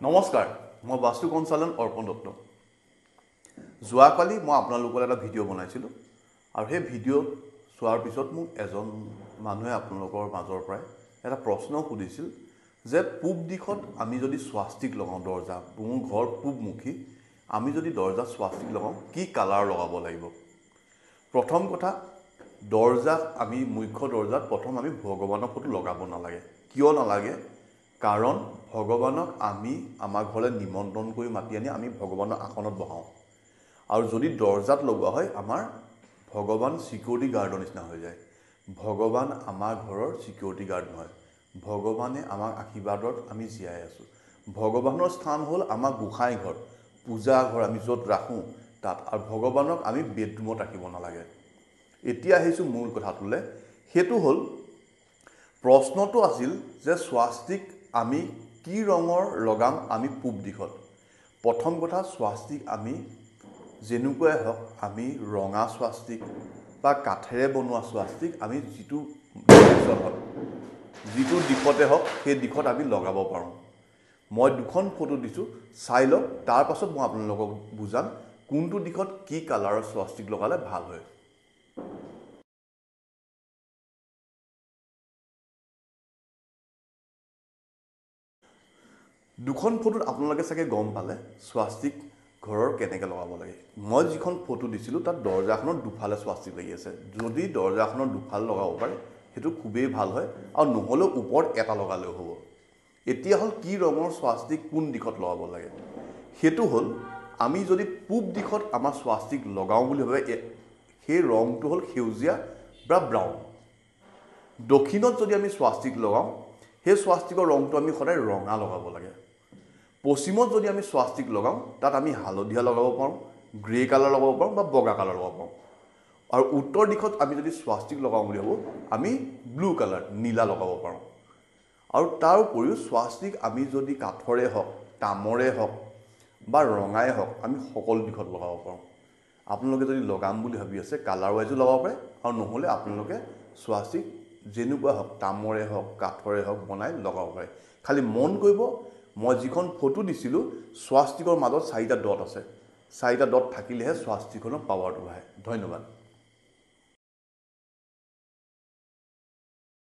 নমস্কাৰ মই বাস্তু কনসালটেন্ট অৰ্পণ দত্ত যোৱাকালি মই আপোনালোকৰ এটা ভিডিঅ' বনাইছিলোঁ আৰু সেই ভিডিঅ' চোৱাৰ পিছত মোক এজন মানুহে আপোনালোকৰ মাজৰ পৰাই এটা প্ৰশ্ন সুধিছিল যে পূব দিশত আমি যদি স্বাস্তিক লগাওঁ দৰ্জা মোৰ ঘৰ পূবমুখী আমি যদি দৰ্জাত স্বাস্তিক লগাওঁ কি কালাৰ লগাব লাগিব প্ৰথম কথা দৰ্জাত আমি মুখ্য দৰ্জাত প্ৰথম আমি ভগৱানৰ ফটো লগাব নালাগে কিয় নালাগে কাৰণ ভগৱানক আমি আমাৰ ঘৰলৈ নিমন্ত্ৰণ কৰি মাতি আনি আমি ভগৱানৰ আসনত বহাওঁ আৰু যদি দৰ্জাত লগোৱা হয় আমাৰ ভগৱান সিকিউৰিটি গাৰ্ডৰ নিচিনা হৈ যায় ভগৱান আমাৰ ঘৰৰ সিকিউৰিটি গাৰ্ড নহয় ভগৱানে আমাক আশীৰ্বাদত আমি জীয়াই আছোঁ ভগৱানৰ স্থান হ'ল আমাৰ গোসাঁই ঘৰ পূজা ঘৰ আমি য'ত ৰাখোঁ তাত আৰু ভগৱানক আমি বেডৰুমত ৰাখিব নালাগে এতিয়া আহিছোঁ মূল কথাটোলৈ সেইটো হ'ল প্ৰশ্নটো আছিল যে স্বাস্তিক আমি কি ৰঙৰ লগাম আমি পূব দিশত প্ৰথম কথা স্বাস্তিক আমি যেনেকুৱাই হওক আমি ৰঙা স্বাস্তিক বা কাঠেৰে বনোৱা স্বাস্তিক আমি যিটো দিশতে হওক সেই দিশত আমি লগাব পাৰোঁ মই দুখন ফটো দিছোঁ চাই লওক তাৰ পাছত মই আপোনালোকক বুজাম কোনটো দিশত কি কালাৰৰ স্বাস্তিক লগালে ভাল হয় দুখন ফটোত আপোনালোকে চাগে গম পালে স্বাস্তিক ঘৰৰ কেনেকৈ লগাব লাগে মই যিখন ফটো দিছিলোঁ তাত দৰ্জাখনৰ দুফালে স্বাস্তিক লাগি আছে যদি দৰ্জাখনৰ দুফালে লগাব পাৰে সেইটো খুবেই ভাল হয় আৰু নহ'লেও ওপৰত এটা লগালেও হ'ব এতিয়া হ'ল কি ৰঙৰ স্বাস্তিক কোন দিশত লগাব লাগে সেইটো হ'ল আমি যদি পূব দিশত আমাৰ স্বাস্তিক লগাওঁ বুলি ভাবে সেই ৰংটো হ'ল সেউজীয়া বা ব্ৰাউন দক্ষিণত যদি আমি স্বাস্তিক লগাওঁ সেই স্বাস্তিকৰ ৰংটো আমি সদায় ৰঙা লগাব লাগে পশ্চিমত যদি আমি স্বাস্তিক লগাওঁ তাত আমি হালধীয়া লগাব পাৰোঁ গ্ৰে কালাৰ লগাব পাৰোঁ বা বগা কালাৰ লগাব পাৰোঁ আৰু উত্তৰ দিশত আমি যদি স্বাস্তিক লগাওঁ বুলি ভাবোঁ আমি ব্লু কালাৰ নীলা লগাব পাৰোঁ আৰু তাৰ উপৰিও স্বাস্তিক আমি যদি কাঠৰে হওক তামৰে হওক বা ৰঙাই হওক আমি সকলো দিশত লগাব পাৰোঁ আপোনালোকে যদি লগাম বুলি ভাবি আছে কালাৰ ৱাইজো লগাব পাৰে আৰু নহ'লে আপোনালোকে স্বাস্তিক যেনেকুৱা হওক তামৰে হওক কাঠৰে হওক বনাই লগাব পাৰে খালি মন কৰিব মই যিখন ফটো দিছিলোঁ স্বাস্তিকৰ মাজত 4টা ডট আছে 4টা ডট থাকিলেহে স্বাস্তিকখনৰ পাৱাৰটো আহে ধন্যবাদ